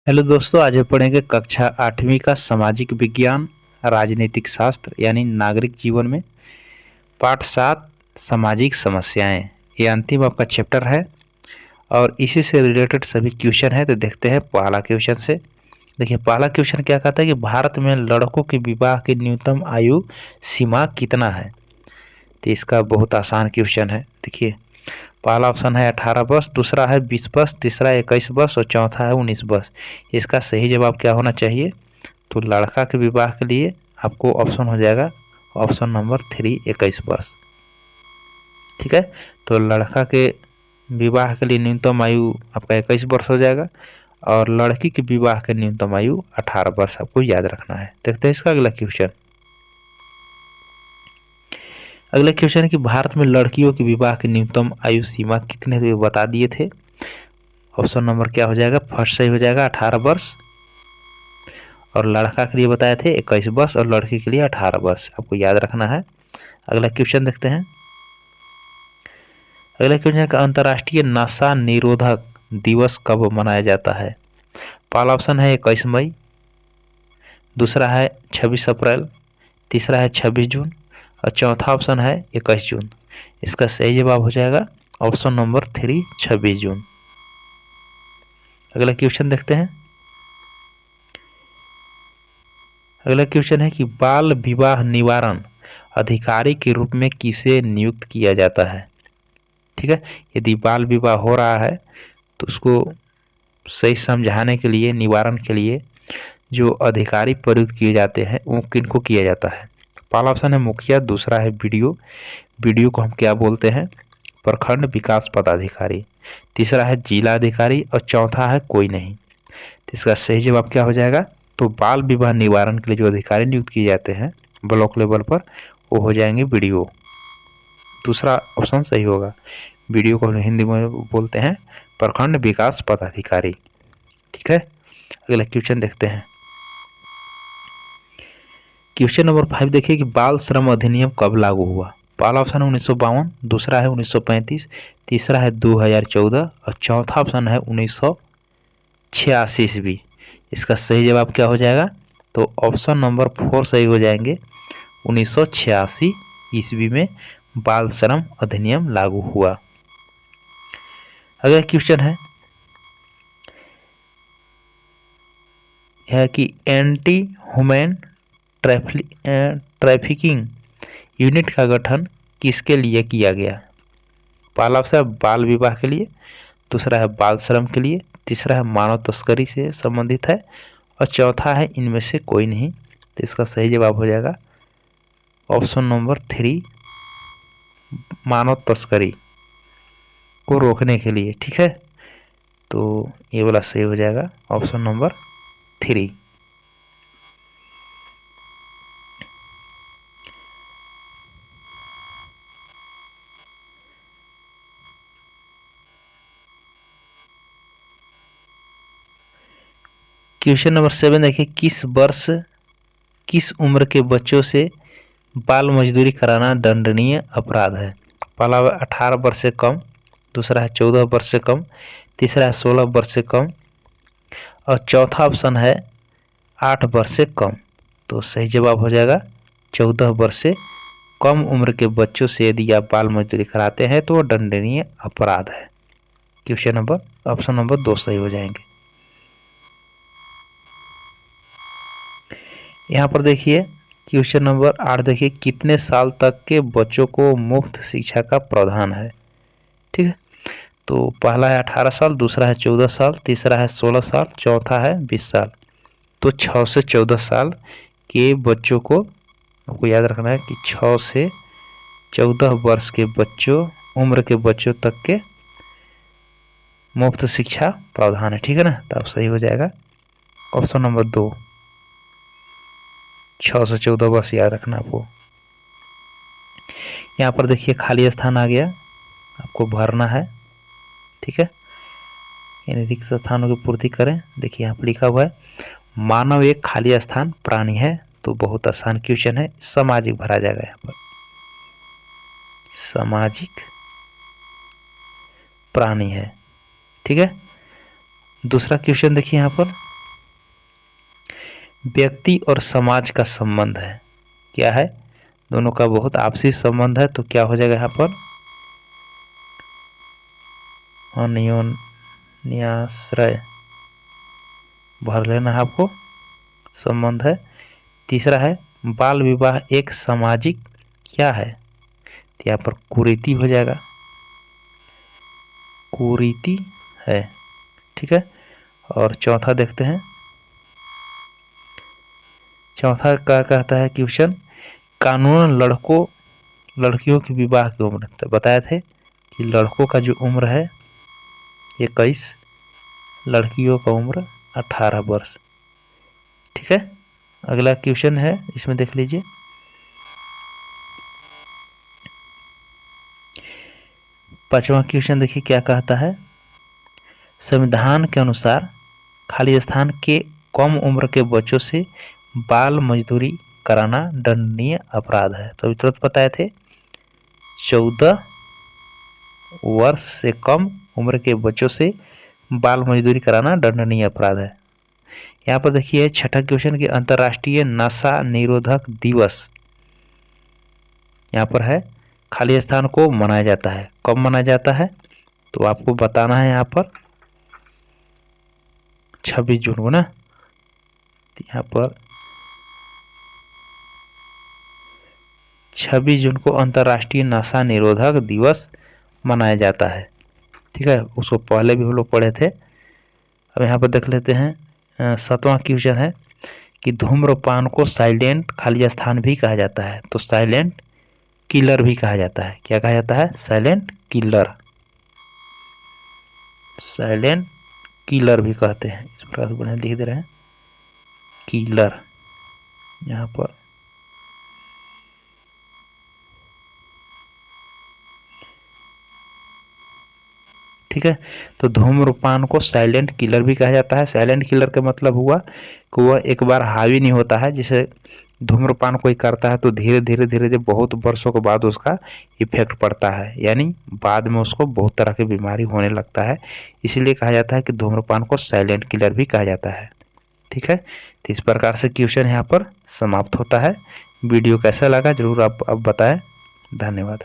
Hello दोस्तों, आज हम पढ़ेंगे कक्षा 8वीं का सामाजिक विज्ञान राजनीतिक शास्त्र यानी नागरिक जीवन में पाठ 7 सामाजिक समस्याएं। ये अंतिम आपका चैप्टर है और इसी से रिलेटेड सभी क्वेश्चन है। तो देखते हैं पहला क्वेश्चन से। देखिए पहला क्वेश्चन क्या कहता है कि भारत में लड़कों के विवाह की न्यूनतम आयु सीमा कितना है। तो इसका बहुत आसान क्वेश्चन है। देखिए पहला ऑप्शन है 18 वर्ष, दूसरा है 20 वर्ष, तीसरा 21 वर्ष और चौथा है 19 वर्ष। इसका सही जवाब क्या होना चाहिए। तो लड़का के विवाह के लिए आपको ऑप्शन हो जाएगा ऑप्शन नंबर 3 21 वर्ष। ठीक है, तो लड़का के विवाह के लिए न्यूनतम आयु आपका 21 वर्ष हो जाएगा और लड़की के विवाह के न्यूनतम आयु 18 वर्ष आपको याद रखना है। देखते हैं इसका अगला क्वेश्चन। अगला क्वेश्चन है कि भारत में लड़कियों के विवाह की न्यूनतम आयु सीमा कितने थे बता दिए थे। ऑप्शन नंबर क्या हो जाएगा, फर्स्ट सही हो जाएगा 18 वर्ष और लड़का के लिए बताए थे 21 वर्ष और लड़की के लिए 18 वर्ष आपको याद रखना है। अगला क्वेश्चन देखते हैं। अगला क्वेश्चन का अंतर्राष्ट्रीय नशा निरोधक दिवस कब मनाया जाता है। पहला ऑप्शन है 21 मई, दूसरा है 26 अप्रैल, तीसरा है 26 जून और चौथा ऑप्शन है 21 जून। इसका सही जवाब हो जाएगा ऑप्शन नंबर 3 26 जून। अगला क्वेश्चन देखते हैं। अगला क्वेश्चन है कि बाल विवाह निवारण अधिकारी के रूप में किसे नियुक्त किया जाता है। ठीक है, यदि बाल विवाह हो रहा है तो उसको सही समझाने के लिए, निवारण के लिए जो अधिकारी प्रयुक्त किए जाते हैं वो किनको किया जाता है। पहला ऑप्शन है मुखिया, दूसरा है बीडीओ, बीडीओ को हम क्या बोलते हैं, प्रखंड विकास पदाधिकारी, तीसरा है जिला अधिकारी और चौथा है कोई नहीं। तो इसका सही जवाब क्या हो जाएगा, तो बाल विवाह निवारण के लिए जो अधिकारी नियुक्त किए जाते हैं ब्लॉक लेवल पर वो हो जाएंगे बीडीओ। दूसरा ऑप्शन सही होगा। बीडीओ को हिंदी में बोलते हैं प्रखंड विकास पदाधिकारी। ठीक है, अगला क्वेश्चन देखते हैं। क्वेश्चन नंबर 5 देखिए कि बाल श्रम अधिनियम कब लागू हुआ। पहला ऑप्शन है 1952, दूसरा है 1935, तीसरा है 2014 और चौथा ऑप्शन है 1986 ईस्वी। इसका सही जवाब क्या हो जाएगा, तो ऑप्शन नंबर 4 सही हो जाएंगे। 1986 ईस्वी में बाल श्रम अधिनियम लागू हुआ। अगला क्वेश्चन है यह कि एंटी ह्यूमन ट्रैफिकिंग यूनिट का गठन किसके लिए किया गया। पहला ऑप्शन है बाल विवाह के लिए, दूसरा है बाल श्रम के लिए, तीसरा है मानव तस्करी से संबंधित है और चौथा है इनमें से कोई नहीं। तो इसका सही जवाब हो जाएगा ऑप्शन नंबर 3 मानव तस्करी को रोकने के लिए। ठीक है, तो ये वाला सही हो जाएगा ऑप्शन नंबर 3। क्वेश्चन नंबर 7 देखिए किस उम्र के बच्चों से बाल मजदूरी कराना दंडनीय अपराध है। पहला 18 वर्ष से कम, दूसरा है 14 वर्ष से कम, तीसरा है 16 वर्ष से कम और चौथा ऑप्शन है 8 वर्ष से कम। तो सही जवाब हो जाएगा 14 वर्ष से कम उम्र के बच्चों से यदि आप बाल मजदूरी कराते हैं तो वो दंडनीय अपराध है। क्वेश्चन नंबर ऑप्शन नंबर 2 सही हो जाएंगे। यहाँ पर देखिए क्वेश्चन नंबर 8 देखिए कितने साल तक के बच्चों को मुफ्त शिक्षा का प्रावधान है। ठीक है, तो पहला है 18 साल, दूसरा है 14 साल, तीसरा है 16 साल, चौथा है 20 साल। तो 6 से 14 साल के बच्चों को आपको याद रखना है कि 6 से 14 वर्ष के बच्चों उम्र के बच्चों तक के मुफ्त शिक्षा प्रावधान है। ठीक है ना, तो अब सही हो जाएगा ऑप्शन नंबर 2 6 से 14 वर्ष याद रखना आपको। यहाँ पर देखिए खाली स्थान आ गया, आपको भरना है। ठीक है, इन रिक्त स्थानों की पूर्ति करें। देखिए यहाँ पर लिखा हुआ है मानव एक खाली स्थान प्राणी है। तो बहुत आसान क्वेश्चन है, सामाजिक भरा जाएगा। यहाँ पर सामाजिक प्राणी है। ठीक है, दूसरा क्वेश्चन देखिए यहाँ पर व्यक्ति और समाज का संबंध है। क्या है? दोनों का बहुत आपसी संबंध है। तो क्या हो जाएगा यहाँ पर? अन्योन्याश्रय भर लेना है आपको, संबंध है। तीसरा है बाल विवाह एक सामाजिक क्या है? तो यहाँ पर कुरीति हो जाएगा, कुरीति है। ठीक है। और चौथा देखते हैं, चौथा क्या कहता है क्वेश्चन? कानूनन लड़कियों की विवाह की उम्र, तो बताए थे कि लड़कों का जो उम्र है 21, लड़कियों का उम्र 18 वर्ष। ठीक है। अगला क्वेश्चन है, इसमें देख लीजिए, पांचवा क्वेश्चन देखिए क्या कहता है। संविधान के अनुसार खाली स्थान के कम उम्र के बच्चों से बाल मजदूरी कराना दंडनीय अपराध है। तो तुरंत बताए थे 14 वर्ष से कम उम्र के बच्चों से बाल मजदूरी कराना दंडनीय अपराध है। यहाँ पर देखिए छठा क्वेश्चन की अंतर्राष्ट्रीय नशा निरोधक दिवस यहाँ पर है, खाली स्थान को मनाया जाता है, कब मनाया जाता है? तो आपको बताना है यहाँ पर 26 जून को ना। यहाँ पर 26 जून को अंतर्राष्ट्रीय नशा निरोधक दिवस मनाया जाता है। ठीक है, उसको पहले भी हम लोग पढ़े थे। अब यहाँ पर देख लेते हैं 7वां क्वेश्चन है कि धूम्रपान को साइलेंट खाली स्थान भी कहा जाता है। तो साइलेंट किलर भी कहा जाता है। क्या कहा जाता है? साइलेंट किलर, साइलेंट किलर भी कहते हैं। इस प्रकार बढ़िया लिख दे रहे हैं, किलर यहाँ पर। ठीक है, तो धूम्रपान को साइलेंट किलर भी कहा जाता है। साइलेंट किलर का मतलब हुआ कि वह एक बार हावी नहीं होता है। जैसे धूम्रपान कोई करता है तो धीरे धीरे बहुत वर्षों के बाद उसका इफेक्ट पड़ता है, यानी बाद में उसको बहुत तरह की बीमारी होने लगता है। इसीलिए कहा जाता है कि धूम्रपान को साइलेंट किलर भी कहा जाता है। ठीक है, तो इस प्रकार से क्वेश्चन यहाँ पर समाप्त होता है। वीडियो कैसा लगा जरूर आप बताएं। धन्यवाद।